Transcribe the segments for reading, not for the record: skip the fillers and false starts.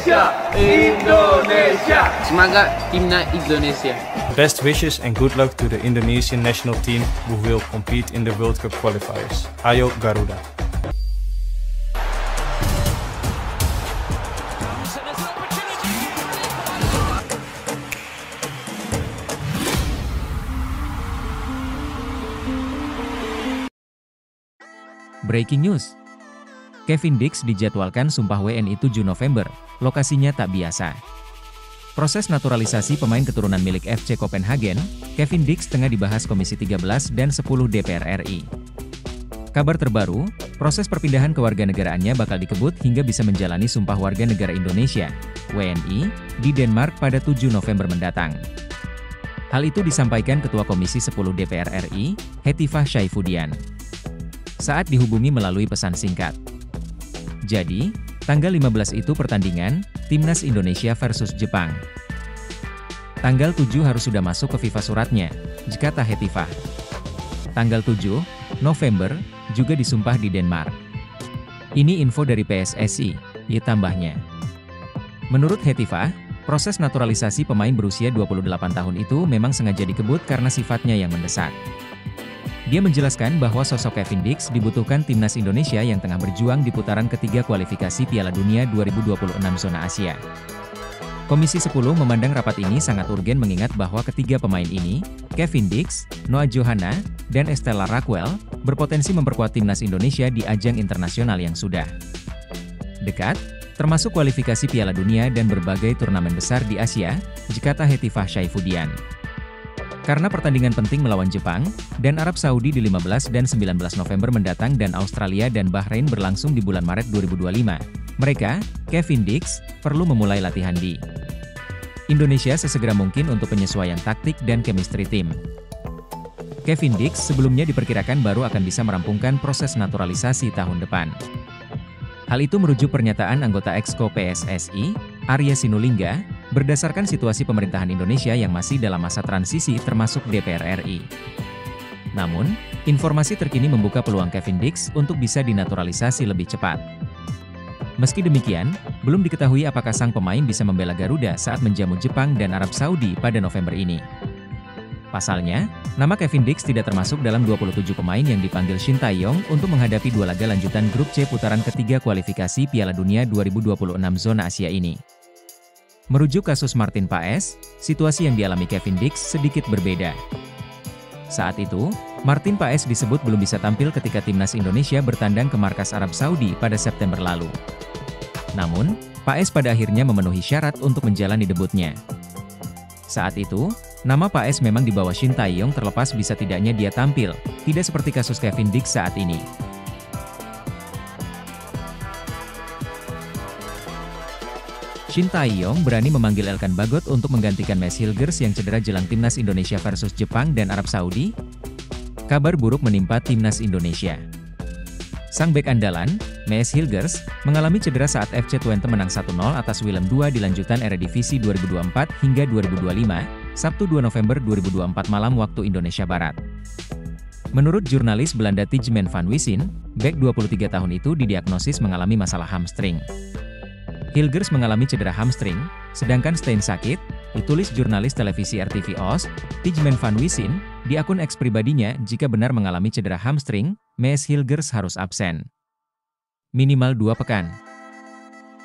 Indonesia, Indonesia. Semangat Timnas Indonesia. Best wishes and good luck to the Indonesian national team who will compete in the World Cup qualifiers. Ayo Garuda! Breaking news. Kevin Dix dijadwalkan sumpah WNI 7 November, lokasinya tak biasa. Proses naturalisasi pemain keturunan milik FC Copenhagen, Kevin Dix tengah dibahas Komisi 13 dan 10 DPR RI. Kabar terbaru, proses perpindahan kewarganegaraannya bakal dikebut hingga bisa menjalani sumpah warga negara Indonesia, WNI, di Denmark pada 7 November mendatang. Hal itu disampaikan Ketua Komisi 10 DPR RI, Hetifah Saifudian, saat dihubungi melalui pesan singkat. Jadi, tanggal 15 itu pertandingan, Timnas Indonesia versus Jepang. Tanggal 7 harus sudah masuk ke FIFA suratnya, jika tak Hetifah. Tanggal 7 November, juga disumpah di Denmark. Ini info dari PSSI, ya tambahnya. Menurut Hetifah, proses naturalisasi pemain berusia 28 tahun itu memang sengaja dikebut karena sifatnya yang mendesak. Dia menjelaskan bahwa sosok Kevin Dix dibutuhkan Timnas Indonesia yang tengah berjuang di putaran ketiga kualifikasi Piala Dunia 2026 zona Asia. Komisi 10 memandang rapat ini sangat urgen mengingat bahwa ketiga pemain ini, Kevin Dix, Noah Johanna, dan Estella Racquel, berpotensi memperkuat Timnas Indonesia di ajang internasional yang sudah dekat, termasuk kualifikasi Piala Dunia dan berbagai turnamen besar di Asia, jikata Hetifah Saifudian. Karena pertandingan penting melawan Jepang dan Arab Saudi di 15 dan 19 November mendatang dan Australia dan Bahrain berlangsung di bulan Maret 2025, mereka, Kevin Dix, perlu memulai latihan di Indonesia sesegera mungkin untuk penyesuaian taktik dan chemistry tim. Kevin Dix sebelumnya diperkirakan baru akan bisa merampungkan proses naturalisasi tahun depan. Hal itu merujuk pernyataan anggota Exco PSSI, Arya Sinulinga, berdasarkan situasi pemerintahan Indonesia yang masih dalam masa transisi termasuk DPR RI. Namun, informasi terkini membuka peluang Kevin Dix untuk bisa dinaturalisasi lebih cepat. Meski demikian, belum diketahui apakah sang pemain bisa membela Garuda saat menjamu Jepang dan Arab Saudi pada November ini. Pasalnya, nama Kevin Dix tidak termasuk dalam 27 pemain yang dipanggil Shin Tae-yong untuk menghadapi dua laga lanjutan grup C putaran ketiga kualifikasi Piala Dunia 2026 zona Asia ini. Merujuk kasus Martin Paes, situasi yang dialami Kevin Dix sedikit berbeda. Saat itu, Martin Paes disebut belum bisa tampil ketika Timnas Indonesia bertandang ke markas Arab Saudi pada September lalu. Namun, Paes pada akhirnya memenuhi syarat untuk menjalani debutnya. Saat itu, nama Paes memang di bawah Shin Tae-yong terlepas bisa tidaknya dia tampil, tidak seperti kasus Kevin Dix saat ini. Shin Tae-yong berani memanggil Elkan Bagot untuk menggantikan Mads Hilgers yang cedera jelang Timnas Indonesia versus Jepang dan Arab Saudi. Kabar buruk menimpa Timnas Indonesia. Sang bek andalan, Mads Hilgers, mengalami cedera saat FC Twente menang 1-0 atas Willem II di lanjutan Eredivisie 2024 hingga 2025, Sabtu 2 November 2024 malam waktu Indonesia Barat. Menurut jurnalis Belanda Tijmen van Wissem, bek 23 tahun itu didiagnosis mengalami masalah hamstring. Hilgers mengalami cedera hamstring, sedangkan Stein sakit, ditulis jurnalis televisi RTV Oost, Tijmen van Wissem, di akun X pribadinya jika benar mengalami cedera hamstring, Mads Hilgers harus absen minimal 2 pekan.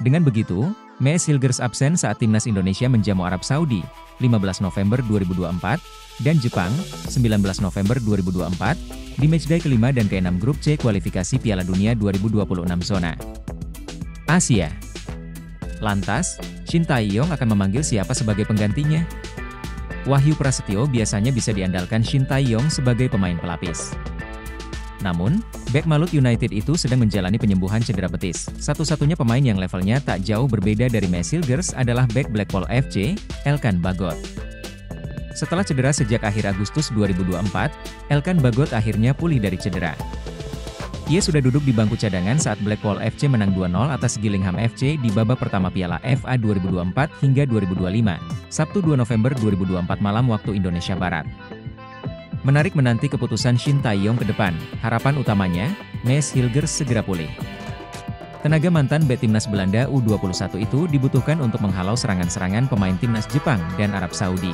Dengan begitu, Mads Hilgers absen saat Timnas Indonesia menjamu Arab Saudi, 15 November 2024, dan Jepang, 19 November 2024, di matchday kelima dan ke-6 grup C kualifikasi Piala Dunia 2026 zona Asia. Lantas, Shin Tae-yong akan memanggil siapa sebagai penggantinya? Wahyu Prasetyo biasanya bisa diandalkan Shin Tae-yong sebagai pemain pelapis. Namun, bek Malut United itu sedang menjalani penyembuhan cedera betis. Satu-satunya pemain yang levelnya tak jauh berbeda dari Mads Hilgers adalah bek Blackpool FC, Elkan Bagot. Setelah cedera sejak akhir Agustus 2024, Elkan Bagot akhirnya pulih dari cedera. Ia sudah duduk di bangku cadangan saat Blackpool FC menang 2-0 atas Gillingham FC di babak pertama Piala FA 2024 hingga 2025, Sabtu 2 November 2024 malam waktu Indonesia Barat. Menarik menanti keputusan Shin Tae-yong ke depan, harapan utamanya, Mads Hilgers segera pulih. Tenaga mantan bek timnas Belanda U21 itu dibutuhkan untuk menghalau serangan-serangan pemain timnas Jepang dan Arab Saudi.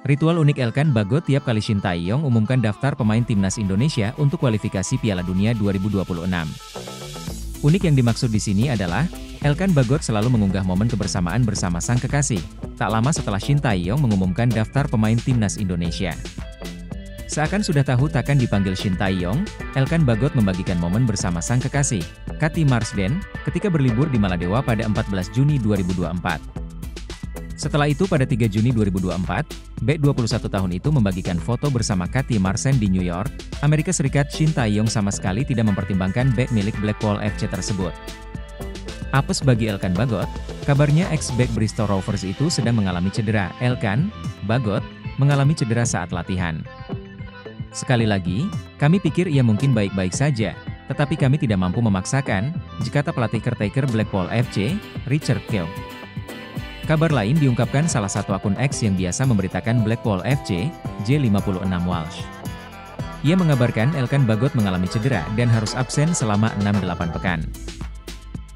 Ritual unik Elkan Bagot tiap kali Shin Tae-yong umumkan daftar pemain timnas Indonesia untuk kualifikasi Piala Dunia 2026. Unik yang dimaksud di sini adalah, Elkan Bagot selalu mengunggah momen kebersamaan bersama sang kekasih, tak lama setelah Shin Tae-yong mengumumkan daftar pemain timnas Indonesia. Seakan sudah tahu takkan dipanggil Shin Tae-yong, Elkan Bagot membagikan momen bersama sang kekasih, Kathy Marsden, ketika berlibur di Maladewa pada 14 Juni 2024. Setelah itu pada 3 Juni 2024, bek 21 tahun itu membagikan foto bersama Kathy Marsden di New York, Amerika Serikat. Shin Tae-yong sama sekali tidak mempertimbangkan bek milik Blackpool FC tersebut. Apes bagi Elkan Bagot, kabarnya ex-bek Bristol Rovers itu sedang mengalami cedera. Elkan Bagot mengalami cedera saat latihan. Sekali lagi, kami pikir ia mungkin baik-baik saja, tetapi kami tidak mampu memaksakan, kata pelatih caretaker Blackpool FC, Richard Keogh. Kabar lain diungkapkan salah satu akun X yang biasa memberitakan Blackpool FC, J56 Walsh. Ia mengabarkan Elkan Bagot mengalami cedera dan harus absen selama 6-8 pekan.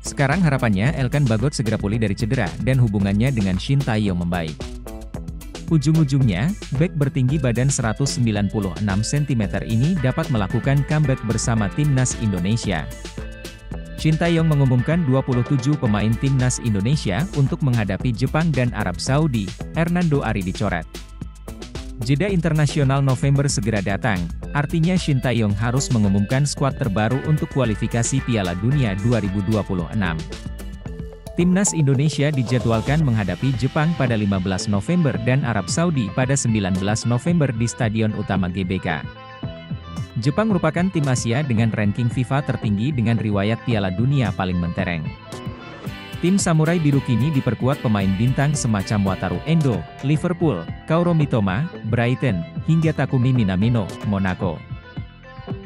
Sekarang harapannya Elkan Bagot segera pulih dari cedera dan hubungannya dengan Shin Tae-yong membaik. Ujung-ujungnya, bek bertinggi badan 196 cm ini dapat melakukan comeback bersama timnas Indonesia. Shin Tae-yong mengumumkan 27 pemain timnas Indonesia untuk menghadapi Jepang dan Arab Saudi. Hernando Ari dicoret. Jeda internasional November segera datang, artinya Shin Tae-yong harus mengumumkan skuad terbaru untuk kualifikasi Piala Dunia 2026. Timnas Indonesia dijadwalkan menghadapi Jepang pada 15 November dan Arab Saudi pada 19 November di Stadion Utama GBK. Jepang merupakan tim Asia dengan ranking FIFA tertinggi dengan riwayat Piala Dunia paling mentereng. Tim Samurai Biru kini diperkuat pemain bintang semacam Wataru Endo, Liverpool, Kaoru Mitoma, Brighton, hingga Takumi Minamino, Monaco.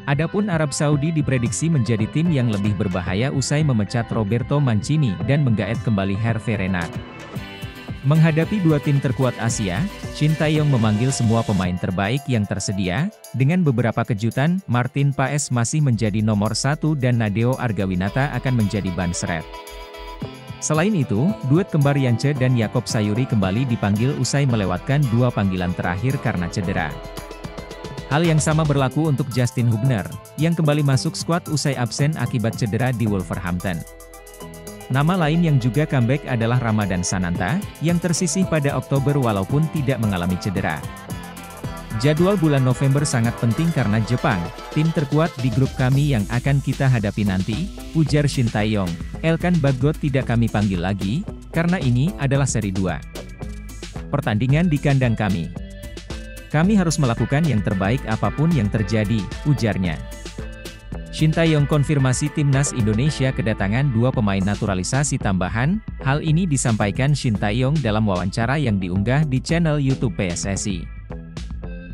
Adapun Arab Saudi diprediksi menjadi tim yang lebih berbahaya usai memecat Roberto Mancini dan menggaet kembali Hervé Renard. Menghadapi dua tim terkuat Asia, Shin Tae-yong memanggil semua pemain terbaik yang tersedia, dengan beberapa kejutan. Martin Paes masih menjadi nomor 1 dan Nadeo Argawinata akan menjadi ban serep. Selain itu, duet kembar Yance dan Yakob Sayuri kembali dipanggil usai melewatkan dua panggilan terakhir karena cedera. Hal yang sama berlaku untuk Justin Hubner, yang kembali masuk skuad usai absen akibat cedera di Wolverhampton. Nama lain yang juga comeback adalah Ramadan Sananta, yang tersisih pada Oktober walaupun tidak mengalami cedera. Jadwal bulan November sangat penting karena Jepang, tim terkuat di grup kami yang akan kita hadapi nanti, ujar Shin Tae-yong. Elkan Bagot tidak kami panggil lagi, karena ini adalah seri 2 pertandingan di kandang kami. Kami harus melakukan yang terbaik apapun yang terjadi, ujarnya. Shin Tae-yong konfirmasi timnas Indonesia kedatangan dua pemain naturalisasi tambahan. Hal ini disampaikan Shin Tae-yong dalam wawancara yang diunggah di channel YouTube PSSI.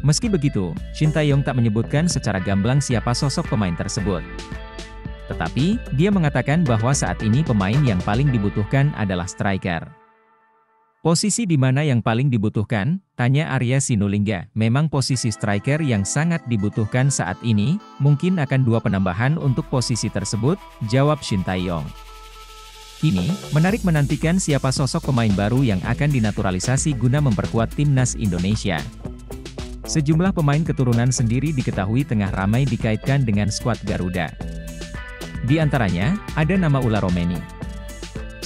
Meski begitu, Shin Tae-yong tak menyebutkan secara gamblang siapa sosok pemain tersebut. Tetapi, dia mengatakan bahwa saat ini pemain yang paling dibutuhkan adalah striker. Posisi di mana yang paling dibutuhkan? Tanya Arya Sinulinga. Memang posisi striker yang sangat dibutuhkan saat ini, mungkin akan dua penambahan untuk posisi tersebut, jawab Shin Tae-yong. Kini, menarik menantikan siapa sosok pemain baru yang akan dinaturalisasi guna memperkuat timnas Indonesia. Sejumlah pemain keturunan sendiri diketahui tengah ramai dikaitkan dengan skuad Garuda. Di antaranya, ada nama Ula Romeni.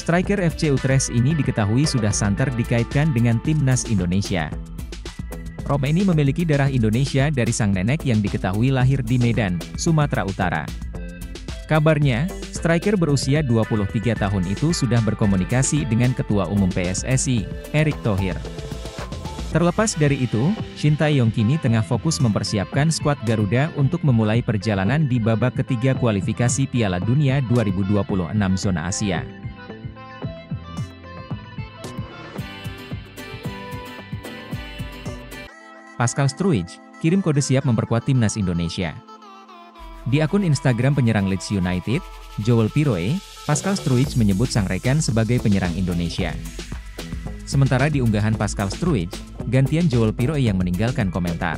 Striker FC Utrecht ini diketahui sudah santer dikaitkan dengan timnas Indonesia. Romeni memiliki darah Indonesia dari sang nenek yang diketahui lahir di Medan, Sumatera Utara. Kabarnya, striker berusia 23 tahun itu sudah berkomunikasi dengan Ketua Umum PSSI, Erick Thohir. Terlepas dari itu, Shin Tae-yong kini tengah fokus mempersiapkan skuad Garuda untuk memulai perjalanan di babak ketiga kualifikasi Piala Dunia 2026 zona Asia. Pascal Struijk, kirim kode siap memperkuat timnas Indonesia. Di akun Instagram penyerang Leeds United, Joel Piroe, Pascal Struijk menyebut sang rekan sebagai penyerang Indonesia. Sementara di unggahan Pascal Struijk, gantian Joel Piroe yang meninggalkan komentar.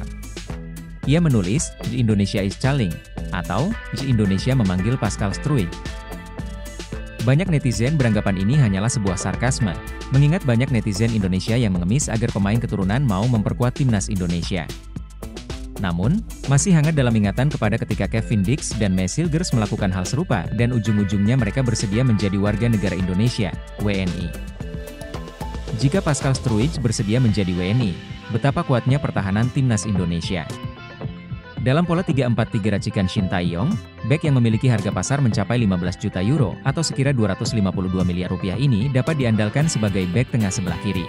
Ia menulis, "The Indonesia is calling. Atau, Indonesia memanggil Pascal Struijk. Banyak netizen beranggapan ini hanyalah sebuah sarkasme, mengingat banyak netizen Indonesia yang mengemis agar pemain keturunan mau memperkuat timnas Indonesia. Namun, masih hangat dalam ingatan kepada ketika Kevin Dix dan Mes Hilgers melakukan hal serupa dan ujung-ujungnya mereka bersedia menjadi warga negara Indonesia, WNI. Jika Pascal Struijk bersedia menjadi WNI, betapa kuatnya pertahanan timnas Indonesia. Dalam pola 3-4-3 racikan Shin Tae-yong, bek yang memiliki harga pasar mencapai 15 juta euro atau sekira 252 miliar rupiah ini dapat diandalkan sebagai bek tengah sebelah kiri.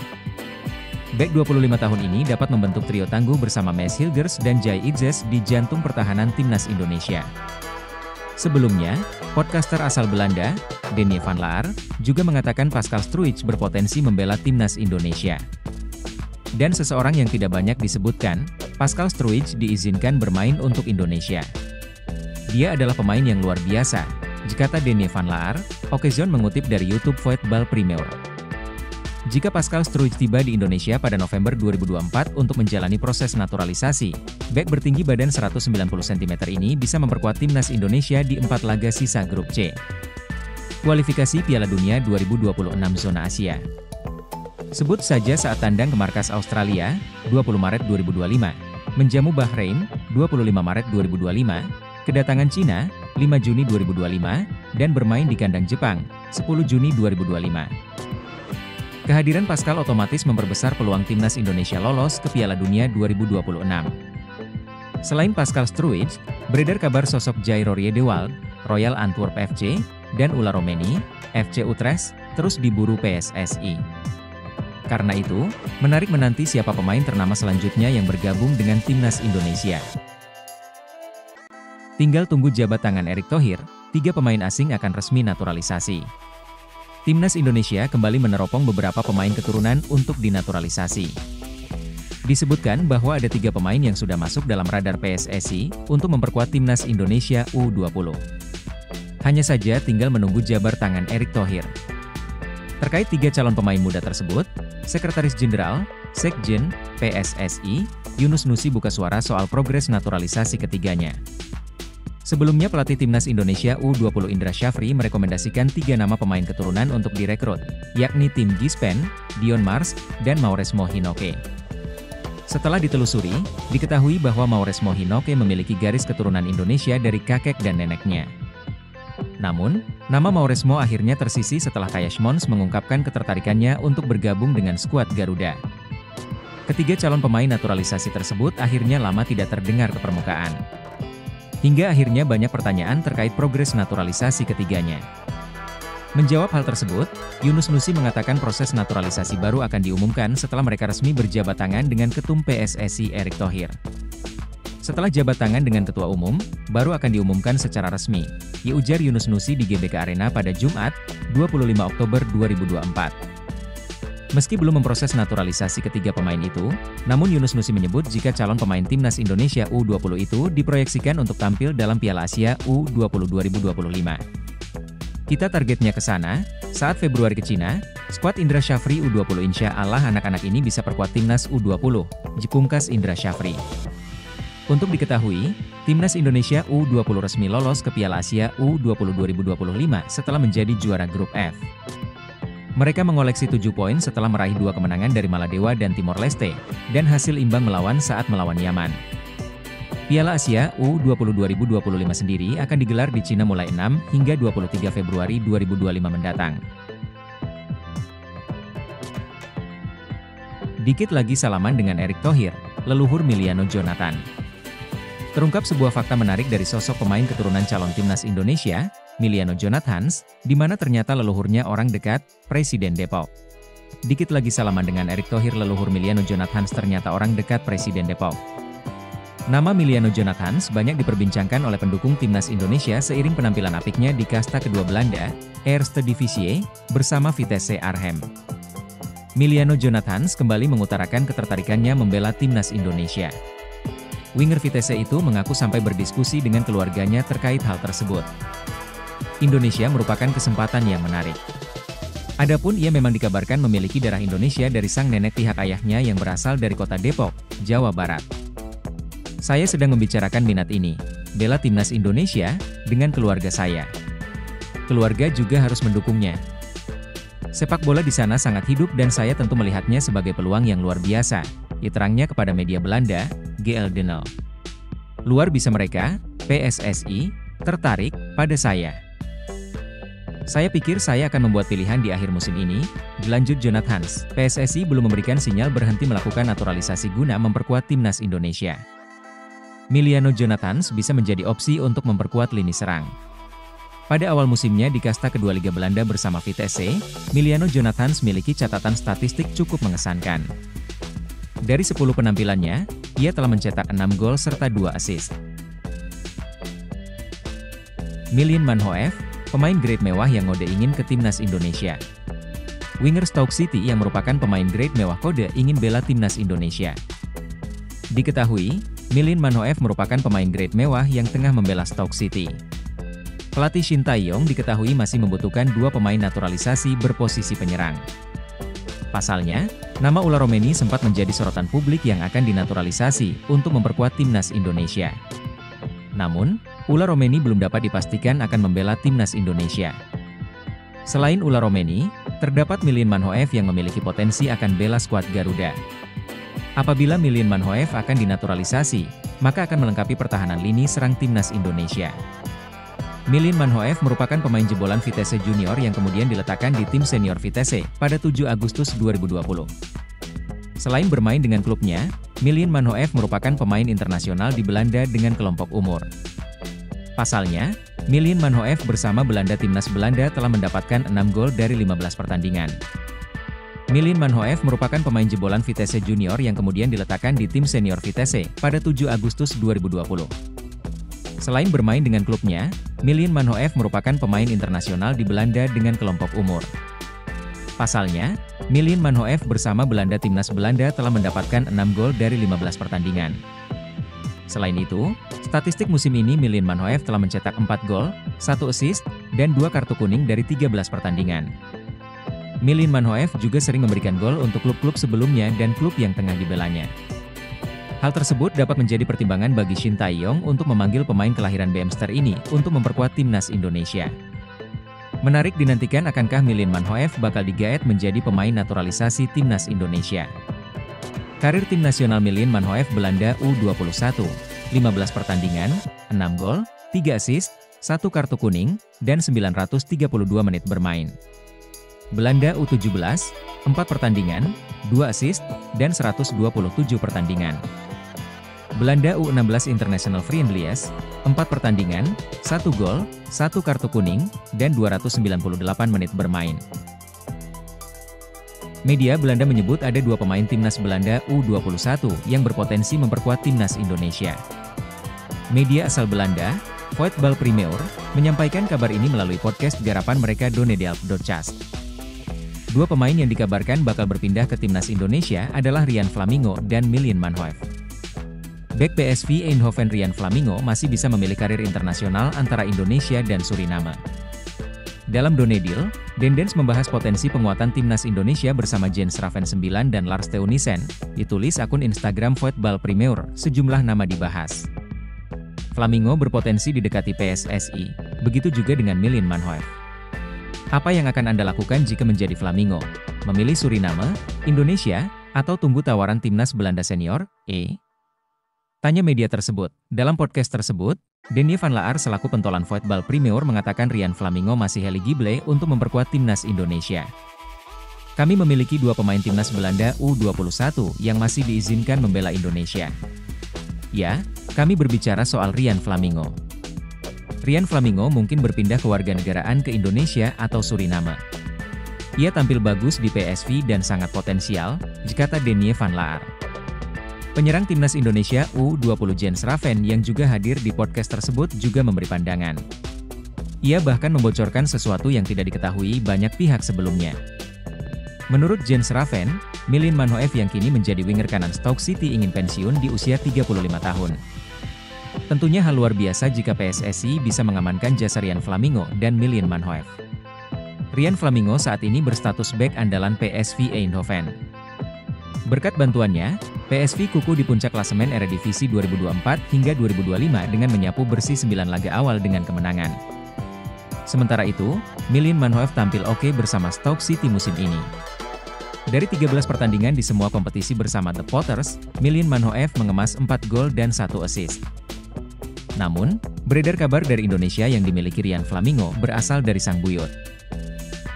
Bek 25 tahun ini dapat membentuk trio tangguh bersama Mes Hilgers dan Jai Itzes di jantung pertahanan timnas Indonesia. Sebelumnya, podcaster asal Belanda, Denny van Laar, juga mengatakan Pascal Struijk berpotensi membela timnas Indonesia. Dan seseorang yang tidak banyak disebutkan, Pascal Struijk diizinkan bermain untuk Indonesia. Dia adalah pemain yang luar biasa, kata Denny van Laar, Occasion mengutip dari YouTube Voetbal Premier. Jika Pascal Struijk tiba di Indonesia pada November 2024 untuk menjalani proses naturalisasi, bek bertinggi badan 190 cm ini bisa memperkuat timnas Indonesia di 4 laga sisa grup C. Kualifikasi Piala Dunia 2026 zona Asia. Sebut saja saat tandang ke markas Australia, 20 Maret 2025, menjamu Bahrain, 25 Maret 2025, kedatangan Cina, 5 Juni 2025, dan bermain di kandang Jepang, 10 Juni 2025. Kehadiran Pascal otomatis memperbesar peluang timnas Indonesia lolos ke Piala Dunia 2026. Selain Pascal Struijk, beredar kabar sosok Jair Riedewald, Royal Antwerp FC, dan Ula Romeni, FC Utrecht, terus diburu PSSI. Karena itu, menarik menanti siapa pemain ternama selanjutnya yang bergabung dengan timnas Indonesia. Tinggal tunggu jabat tangan Erick Thohir, 3 pemain asing akan resmi naturalisasi. Timnas Indonesia kembali meneropong beberapa pemain keturunan untuk dinaturalisasi. Disebutkan bahwa ada 3 pemain yang sudah masuk dalam radar PSSI untuk memperkuat timnas Indonesia U20. Hanya saja tinggal menunggu jabar tangan Erick Thohir. Terkait 3 calon pemain muda tersebut, Sekretaris Jenderal, Sekjen, PSSI, Yunus Nusi buka suara soal progres naturalisasi ketiganya. Sebelumnya pelatih timnas Indonesia U20 Indra Syafri merekomendasikan 3 nama pemain keturunan untuk direkrut, yakni Tim Gispen, Dion Mars, dan Mauresmo Hinoke. Setelah ditelusuri, diketahui bahwa Mauresmo Hinoke memiliki garis keturunan Indonesia dari kakek dan neneknya. Namun, nama Mauresmo akhirnya tersisih setelah Kayash Mons mengungkapkan ketertarikannya untuk bergabung dengan skuad Garuda. Ketiga calon pemain naturalisasi tersebut akhirnya lama tidak terdengar ke permukaan. Hingga akhirnya banyak pertanyaan terkait progres naturalisasi ketiganya. Menjawab hal tersebut, Yunus Nusi mengatakan proses naturalisasi baru akan diumumkan setelah mereka resmi berjabat tangan dengan Ketum PSSI Erick Thohir. Setelah jabat tangan dengan Ketua Umum, baru akan diumumkan secara resmi, ujar Yunus Nusi di GBK Arena pada Jumat, 25 Oktober 2024. Meski belum memproses naturalisasi ketiga pemain itu, namun Yunus Nusi menyebut jika calon pemain timnas Indonesia U20 itu diproyeksikan untuk tampil dalam Piala Asia U20 2025. Kita targetnya ke sana, saat Februari ke Cina, skuad Indra Syafri U20 insya Allah anak-anak ini bisa perkuat timnas U20, pungkas Indra Syafri. Untuk diketahui, timnas Indonesia U20 resmi lolos ke Piala Asia U20 2025 setelah menjadi juara grup F. Mereka mengoleksi 7 poin setelah meraih 2 kemenangan dari Maladewa dan Timor Leste, dan hasil imbang melawan saat melawan Yaman. Piala Asia U20 2025 sendiri akan digelar di Cina mulai 6 hingga 23 Februari 2025 mendatang. Dikit lagi salaman dengan Erick Thohir, leluhur Miliano Jonathan. Terungkap sebuah fakta menarik dari sosok pemain keturunan calon timnas Indonesia, Miliano Jonathan, di mana ternyata leluhurnya orang dekat Presiden Depok. Dikit lagi salaman dengan Erick Thohir, leluhur Miliano Jonathan ternyata orang dekat Presiden Depok. Nama Miliano Jonathan banyak diperbincangkan oleh pendukung timnas Indonesia seiring penampilan apiknya di kasta kedua Belanda, Eerste Divisie, bersama Vitesse Arnhem. Miliano Jonathan kembali mengutarakan ketertarikannya membela timnas Indonesia. Winger Vitesse itu mengaku sampai berdiskusi dengan keluarganya terkait hal tersebut. Indonesia merupakan kesempatan yang menarik. Adapun ia memang dikabarkan memiliki darah Indonesia dari sang nenek pihak ayahnya yang berasal dari kota Depok, Jawa Barat. Saya sedang membicarakan minat ini, bela timnas Indonesia, dengan keluarga saya. Keluarga juga harus mendukungnya. Sepak bola di sana sangat hidup dan saya tentu melihatnya sebagai peluang yang luar biasa, diterangnya kepada media Belanda, GL Denel. Luar bisa mereka, PSSI, tertarik pada saya. Saya pikir saya akan membuat pilihan di akhir musim ini, dilanjut Jonathans. PSSI belum memberikan sinyal berhenti melakukan naturalisasi guna memperkuat timnas Indonesia. Miliano Jonathans bisa menjadi opsi untuk memperkuat lini serang. Pada awal musimnya di kasta kedua Liga Belanda bersama Vitesse, Miliano Jonathans memiliki catatan statistik cukup mengesankan. Dari 10 penampilannya, ia telah mencetak 6 gol serta 2 assist. Milien Manhoef, pemain grade mewah yang ngode ingin ke timnas Indonesia. Winger Stoke City yang merupakan pemain grade mewah kode ingin bela timnas Indonesia. Diketahui, Milien Manhoef merupakan pemain grade mewah yang tengah membela Stoke City. Pelatih Shin Tae-yong diketahui masih membutuhkan 2 pemain naturalisasi berposisi penyerang. Pasalnya, nama Ula Romeni sempat menjadi sorotan publik yang akan dinaturalisasi untuk memperkuat timnas Indonesia. Namun, Ula Romeni belum dapat dipastikan akan membela timnas Indonesia. Selain Ula Romeni, terdapat Milien Manhoef yang memiliki potensi akan bela skuad Garuda. Apabila Milien Manhoef akan dinaturalisasi, maka akan melengkapi pertahanan lini serang timnas Indonesia. Milien Manhoef merupakan pemain jebolan Vitesse Junior yang kemudian diletakkan di tim senior Vitesse pada 7 Agustus 2020. Selain bermain dengan klubnya, Milien Manhoef merupakan pemain internasional di Belanda dengan kelompok umur. Pasalnya, Milien Manhoef bersama Belanda timnas Belanda telah mendapatkan 6 gol dari 15 pertandingan. Milien Manhoef merupakan pemain jebolan Vitesse Junior yang kemudian diletakkan di tim senior Vitesse pada 7 Agustus 2020. Selain bermain dengan klubnya, Milien Manhoef merupakan pemain internasional di Belanda dengan kelompok umur. Pasalnya, Milien Manhoef bersama Belanda timnas Belanda telah mendapatkan 6 gol dari 15 pertandingan. Selain itu, statistik musim ini Milien Manhoef telah mencetak 4 gol, 1 assist, dan 2 kartu kuning dari 13 pertandingan. Milien Manhoef juga sering memberikan gol untuk klub-klub sebelumnya dan klub yang tengah dibelanya. Hal tersebut dapat menjadi pertimbangan bagi Shin Tae-yong untuk memanggil pemain kelahiran Beemster ini untuk memperkuat timnas Indonesia. Menarik dinantikan akankah Milien Manhoef bakal digaet menjadi pemain naturalisasi timnas Indonesia. Karir tim nasional Milien Manhoef Belanda U21, 15 pertandingan, 6 gol, 3 assist, 1 kartu kuning, dan 932 menit bermain. Belanda U17, 4 pertandingan, 2 assist, dan 127 pertandingan. Belanda U16 International Friendlies, 4 pertandingan, 1 gol, 1 kartu kuning, dan 298 menit bermain. Media Belanda menyebut ada 2 pemain timnas Belanda U21 yang berpotensi memperkuat timnas Indonesia. Media asal Belanda, Voetbal Primeur, menyampaikan kabar ini melalui podcast garapan mereka Donnedelp.cast. 2 pemain yang dikabarkan bakal berpindah ke timnas Indonesia adalah Ryan Flamingo dan Milien Manhoef. Bek PSV Eindhoven Ryan Flamingo masih bisa memilih karir internasional antara Indonesia dan Suriname. Dalam Donedil, Dendens membahas potensi penguatan timnas Indonesia bersama Jens Raven 9 dan Lars Theunissen, ditulis akun Instagram Voetbal Primeur, sejumlah nama dibahas. Flamingo berpotensi didekati PSSI, begitu juga dengan Milien Manhoef. Apa yang akan Anda lakukan jika menjadi Flamingo? Memilih Suriname, Indonesia, atau tunggu tawaran timnas Belanda senior? Tanya media tersebut. Dalam podcast tersebut, Denny van Laar selaku pentolan Voetbal Primeur mengatakan Ryan Flamingo masih eligible untuk memperkuat timnas Indonesia. Kami memiliki 2 pemain timnas Belanda U21 yang masih diizinkan membela Indonesia. Ya, kami berbicara soal Ryan Flamingo. Ryan Flamingo mungkin berpindah kewarganegaraan ke Indonesia atau Suriname. Ia tampil bagus di PSV dan sangat potensial, kata Denny van Laar. Penyerang timnas Indonesia U20 Jens Raven yang juga hadir di podcast tersebut juga memberi pandangan. Ia bahkan membocorkan sesuatu yang tidak diketahui banyak pihak sebelumnya. Menurut Jens Raven, Milien Manhoef yang kini menjadi winger kanan Stoke City ingin pensiun di usia 35 tahun. Tentunya hal luar biasa jika PSSI bisa mengamankan jasa Ryan Flamingo dan Milien Manhoef. Ryan Flamingo saat ini berstatus bek andalan PSV Eindhoven. Berkat bantuannya, PSV kukuh di puncak klasemen Eredivisie 2024 hingga 2025 dengan menyapu bersih 9 laga awal dengan kemenangan. Sementara itu, Milan Manhoef tampil oke bersama Stoke City musim ini. Dari 13 pertandingan di semua kompetisi bersama The Potters, Milan Manhoef mengemas 4 gol dan 1 assist. Namun, beredar kabar dari Indonesia yang dimiliki Rian Flamingo berasal dari sang buyut.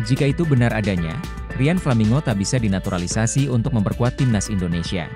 Jika itu benar adanya, Rian Flamingo tak bisa dinaturalisasi untuk memperkuat timnas Indonesia.